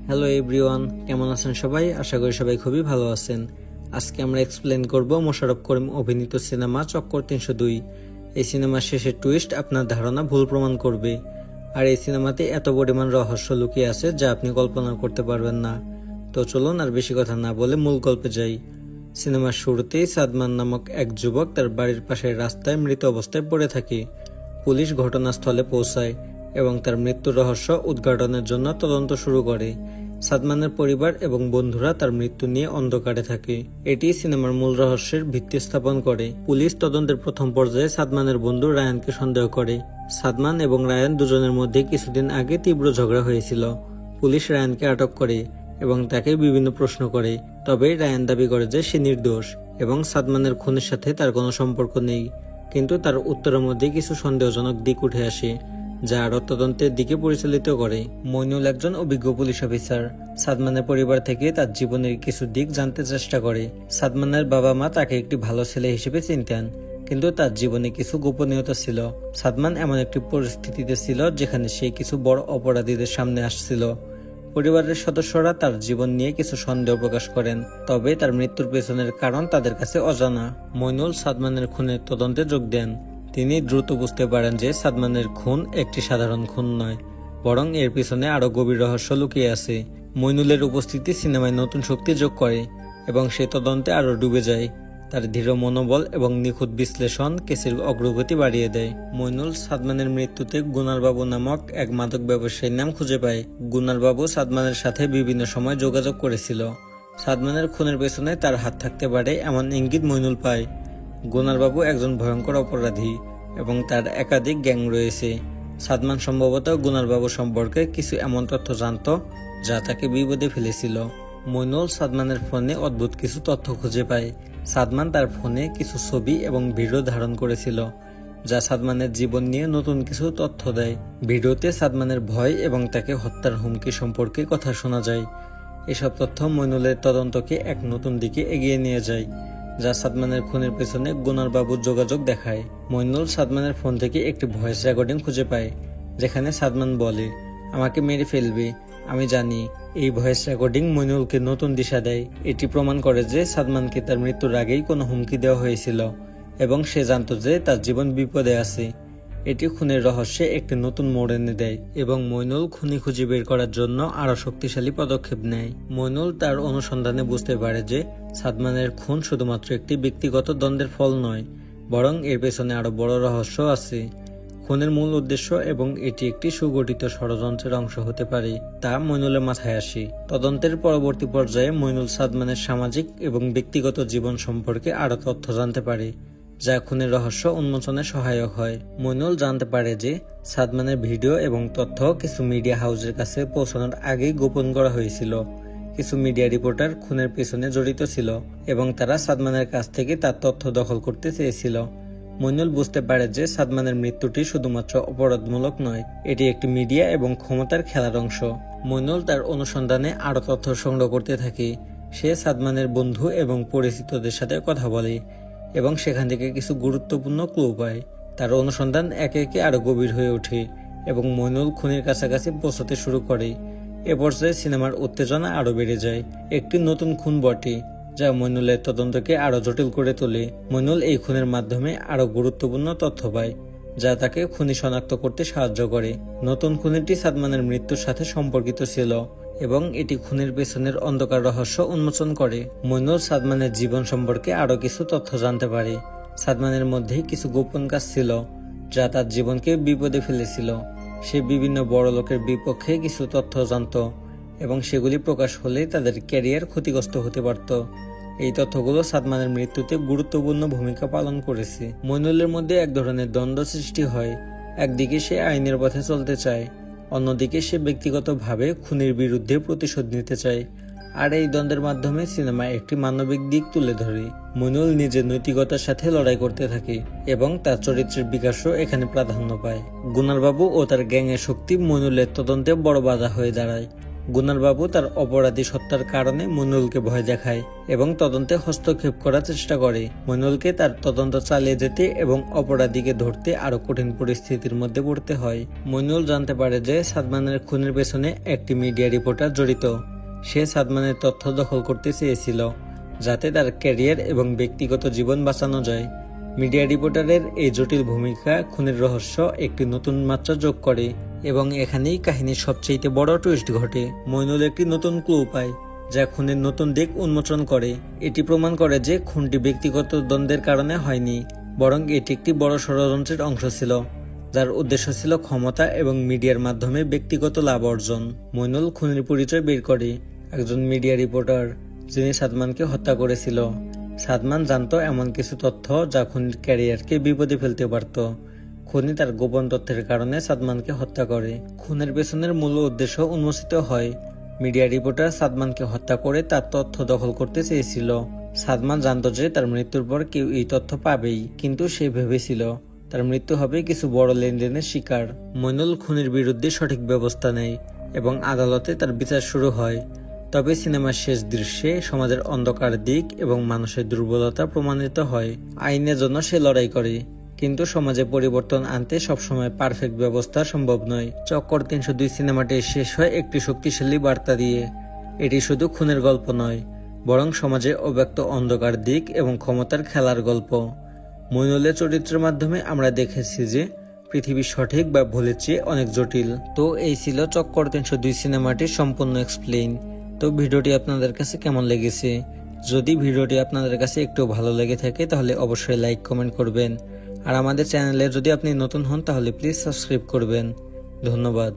Hello everyone, কেমন আছেন সবাই? আশা করি সবাই খুবই ভালো আছেন। আজকে আমরা এক্সপ্লেন করব মোশাররফ করিম অভিনীত সিনেমা চক্কর ৩০২। এই সিনেমার শেষের টুইস্ট আপনার ধারণা ভুল প্রমাণ করবে। আর এই সিনেমাতে এত পরিমাণ রহস্য লুকিয়ে আছে যা আপনি কল্পনা করতে পারবেন না। তো চলুন আর বেশি কথা না বলে মূল গল্পে যাই। সিনেমার শুরুতেই সাদমান নামক এক যুবক তার বাড়ির পাশের রাস্তায় মৃত অবস্থায় পড়ে থাকে। পুলিশ ঘটনাস্থলে পৌঁছায় এবং তার মৃত্যুর রহস্য উদ্ঘাটনের জন্য তদন্ত শুরু করে। সাদমানের পরিবার এবং বন্ধুরা তার মৃত্যু নিয়ে অন্ধকারে থাকে। এটি সিনেমার মূল রহস্যের ভিত্তি স্থাপন করে। পুলিশ তদন্তের প্রথম পর্যায়ে সাদমানের বন্ধু রায়ানকে সন্দেহ করে। সাদমান এবং রায়ান দুজনের মধ্যে কিছুদিন আগে তীব্র ঝগড়া হয়েছিল। পুলিশ রায়ানকে আটক করে এবং তাকে বিভিন্ন প্রশ্ন করে। তবে রায়ান দাবি করে যে সে নির্দোষ এবং সাদমানের খুনের সাথে তার কোনো সম্পর্ক নেই। কিন্তু তার উত্তরের মধ্যে কিছু সন্দেহজনক দিক উঠে আসে যা আরো তদন্তের দিকে পরিচালিত করে। মইনুল একজন অভিজ্ঞ পুলিশ অফিসার। সাদমানের পরিবার থেকে তার জীবনের কিছু দিক জানতে চেষ্টা করে। সাদমানের বাবা মা তাকে একটি ভালো ছেলে হিসেবে চিনতেন, কিন্তু তার জীবনে কিছু গোপনীয়তা ছিল। সাদমান এমন একটি পরিস্থিতিতে ছিল যেখানে সে কিছু বড় অপরাধীদের সামনে আসছিল। পরিবারের সদস্যরা তার জীবন নিয়ে কিছু সন্দেহ প্রকাশ করেন, তবে তার মৃত্যুর পেছনের কারণ তাদের কাছে অজানা। মইনুল সাদমানের খুনের তদন্তে যোগ দেন। তিনি দ্রুত বুঝতে পারেন যে সাদমানের খুন একটি সাধারণ খুন নয়, বরং এর পিছনে আরো গভীর রহস্য লুকিয়ে আছে। মইনুলের উপস্থিতি সিনেমায় নতুন শক্তি যোগ করে এবং সে তদন্তে আরো ডুবে যায়। তার দৃঢ় মনোবল এবং নিখুঁত বিশ্লেষণ কেসের অগ্রগতি বাড়িয়ে দেয়। মইনুল সাদমানের মৃত্যুতে গুনার বাবু নামক এক মাদক ব্যবসায়ীর নাম খুঁজে পায়। গুনার বাবু সাদমানের সাথে বিভিন্ন সময় যোগাযোগ করেছিল। সাদমানের খুনের পেছনে তার হাত থাকতে পারে এমন ইঙ্গিত মইনুল পায়। গুনার বাবু একজন ভয়ঙ্কর অপরাধী এবং তার একাধিক গ্যাং রয়েছে। সাদমান সম্ভবত গুনার বাবু সম্পর্কে কিছু এমন তথ্য জানত যা তাকে বিপদে ফেলেছিল। মইনুল সাদমানের ফোনে অদ্ভুত কিছু তথ্য খুঁজে পায়। সাদমান তার ফোনে কিছু ছবি এবং ভিডিও ধারণ করেছিল যা সাদমানের জীবন নিয়ে নতুন কিছু তথ্য দেয়। ভিডিওতে সাদমানের ভয় এবং তাকে হত্যার হুমকি সম্পর্কে কথা শোনা যায়। এসব তথ্য মইনুলের তদন্তকে এক নতুন দিকে এগিয়ে নিয়ে যায়, যা সাদমানের খুনের পেছনে গুনার বাবুর যোগাযোগ দেখায়। মইনুল সাদমানের ফোন থেকে একটি ভয়েস রেকর্ডিং খুঁজে পায় যেখানে সাদমান বলে, "আমাকে মেরে ফেলবে, আমি জানি।" এই ভয়েস রেকর্ডিং মইনুলকে নতুন দিশা দেয়। এটি প্রমাণ করে যে সাদমানকে তার মৃত্যুর আগেই কোনো হুমকি দেওয়া হয়েছিল এবং সে জানত যে তার জীবন বিপদে আছে। এটি খুনের রহস্যে একটি নতুন মোড় এনে দেয় এবং মইনুল খুনি খুঁজে বের করার জন্য আরো শক্তিশালী পদক্ষেপ নেয়। মইনুল তার অনুসন্ধানে বুঝতে পারে যে সাদমানের খুন শুধুমাত্র একটি ব্যক্তিগত দ্বন্দ্বের ফল নয়, বরং এর পেছনে আরো বড় রহস্য আছে। খুনের মূল উদ্দেশ্য এবং এটি একটি সুগঠিত ষড়যন্ত্রের অংশ হতে পারে তা মইনুলের মাথায় আসে। তদন্তের পরবর্তী পর্যায়ে মইনুল সাদমানের সামাজিক এবং ব্যক্তিগত জীবন সম্পর্কে আরো তথ্য জানতে পারে যা খুনের রহস্য উন্মোচনে সহায়ক হয়। মইনুল জানতে পারে যে সাদমানের ভিডিও এবং তথ্য কিছু মিডিয়া হাউসের কাছে পৌঁছানোর আগেই গোপন করা হয়েছিল। কিছু মিডিয়া রিপোর্টার খুনের পেছনে জড়িত ছিল এবং তারা সাদমানের কাছ থেকে তার তথ্য দখল করতে চেয়েছিল। মইনুল বুঝতে পারে যে সাদমানের মৃত্যুটি শুধুমাত্র অপরাধমূলক নয়, এটি একটি মিডিয়া এবং ক্ষমতার খেলার অংশ। মইনুল তার অনুসন্ধানে আরো তথ্য সংগ্রহ করতে থাকে। সে সাদমানের বন্ধু এবং পরিচিতদের সাথে কথা বলে এবং সেখান থেকে কিছু গুরুত্বপূর্ণ ক্লু পায়। তার অনুসন্ধান একে একে আরো গভীর হয়ে ওঠে এবং মইনুল খুনের কাছাকাছি পৌঁছাতে শুরু করে। এ পর্যায়ে সিনেমার উত্তেজনা আরো বেড়ে যায়। একটি নতুন খুন বটে যা মইনুলের তদন্তকে আরো জটিল করে তোলে। মইনুল এই খুনের মাধ্যমে আরো গুরুত্বপূর্ণ তথ্য পায় যা তাকে খুনি শনাক্ত করতে সাহায্য করে। নতুন খুনিটি সাদমানের মৃত্যুর সাথে সম্পর্কিত ছিল এবং এটি খুনের পেছনের অন্ধকার রহস্য উন্মোচন করে। মইনুল সাদমানের জীবন সম্পর্কে আরো কিছু তথ্য জানতে পারে। সাদমানের মধ্যে কিছু গোপন কাজ ছিল যা তার জীবনকে বিপদে ফেলেছিল। সে বিভিন্ন বড় লোকের বিপক্ষে কিছু তথ্য জানত এবং সেগুলি প্রকাশ হলে তাদের ক্যারিয়ার ক্ষতিগ্রস্ত হতে পারত। এই তথ্যগুলো সাদমানের মৃত্যুতে গুরুত্বপূর্ণ ভূমিকা পালন করেছে। মইনুলের মধ্যে এক ধরনের দ্বন্দ্ব সৃষ্টি হয়। একদিকে সে আইনের পথে চলতে চায়, অন্যদিকে সে ব্যক্তিগতভাবে খুনের বিরুদ্ধে প্রতিশোধ নিতে চায়। আর এই দ্বন্দ্বের মাধ্যমে সিনেমা একটি মানবিক দিক তুলে ধরে। মইনুল নিজের নৈতিকতার সাথে লড়াই করতে থাকে এবং তার চরিত্রের বিকাশও এখানে প্রাধান্য পায়। গুনার বাবু ও তার গ্যাংয়ের শক্তি মইনুলের তদন্তে বড় বাধা হয়ে দাঁড়ায়। গুনার বাবু তার অপরাধী সত্তার কারণে মইনুলকে ভয় দেখায় এবং তদন্তে হস্তক্ষেপ করার চেষ্টা করে। মইনুলকে তার তদন্ত চালিয়ে যেতে এবং অপরাধীকে ধরতে আরো কঠিন পরিস্থিতির মধ্যে পড়তে হয়। মইনুল জানতে পারে যে সাদমানের খুনের পেছনে একটি মিডিয়া রিপোর্টার জড়িত। সে সাদমানের তথ্য দখল করতে চেয়েছিল যাতে তার ক্যারিয়ার এবং ব্যক্তিগত জীবন বাঁচানো যায়। মিডিয়া রিপোর্টারের এই জটিল ভূমিকা খুনের রহস্য একটি নতুন মাত্রা যোগ করে এবং এখানেই কাহিনীর সবচেয়ে বড় টুইস্ট ঘটে। মইনুল একটি নতুন ক্লু পায় যা খুনের নতুন দিক উন্মোচন করে। এটি প্রমাণ করে যে খুনটি ব্যক্তিগত দ্বন্দ্বের কারণে হয়নি, বরং এটি একটি বড় ষড়যন্ত্রের অংশ ছিল যার উদ্দেশ্য ছিল ক্ষমতা এবং মিডিয়ার মাধ্যমে ব্যক্তিগত লাভ অর্জন। মইনুল খুনের পরিচয় বের করে একজন মিডিয়া রিপোর্টার যিনি সাদমানকে হত্যা করেছিল। সাদমান জানতো এমন কিছু তথ্য যা খুনির ক্যারিয়ারকে বিপদে ফেলতে পারত। খুনি তার গোপন তথ্যের কারণে সাদমানকে হত্যা করে। খুনের পেছনের মূল উদ্দেশ্য উন্মোচিত হয়। মিডিয়া রিপোর্টার সাদমানকে হত্যা করে তার তথ্য দখল করতে চেয়েছিল। সাদমান জানতো যে তার মৃত্যুর পর কেউ এই তথ্য পাবেই, কিন্তু সে ভেবেছিল তার মৃত্যু হবে কিছু বড় লেনদেনের শিকার। মইনুল খুনের বিরুদ্ধে সঠিক ব্যবস্থা নেয় এবং আদালতে তার বিচার শুরু হয়। তবে সিনেমার শেষ দৃশ্যে সমাজের অন্ধকার দিক এবং মানুষের দুর্বলতা প্রমাণিত হয়। আইনের জন্য সে লড়াই করে, কিন্তু সমাজে পরিবর্তন আনতে সবসময় পারফেক্ট ব্যবস্থা সম্ভব নয়। চক্কর 302 সিনেমাটি শেষ হয় একটি শক্তিশালী বার্তা দিয়ে। এটি শুধু খুনের গল্প নয়, বরং সমাজে অব্যক্ত অন্ধকার দিক এবং ক্ষমতার খেলার গল্প। মইনুলের চরিত্রের মাধ্যমে আমরা দেখেছি যে পৃথিবী সঠিক বা ভুলের চেয়ে অনেক জটিল। তো এই ছিল চক্কর 302 সিনেমাটির সম্পূর্ণ এক্সপ্লেইন। তো ভিডিওটি আপনাদের কাছে কেমন লেগেছে? যদি ভিডিওটি আপনাদের কাছে একটু ভালো লেগে থাকে তাহলে অবশ্যই লাইক কমেন্ট করবেন। আর আমাদের চ্যানেলে যদি আপনি নতুন হন তাহলে প্লিজ সাবস্ক্রাইব করবেন। ধন্যবাদ।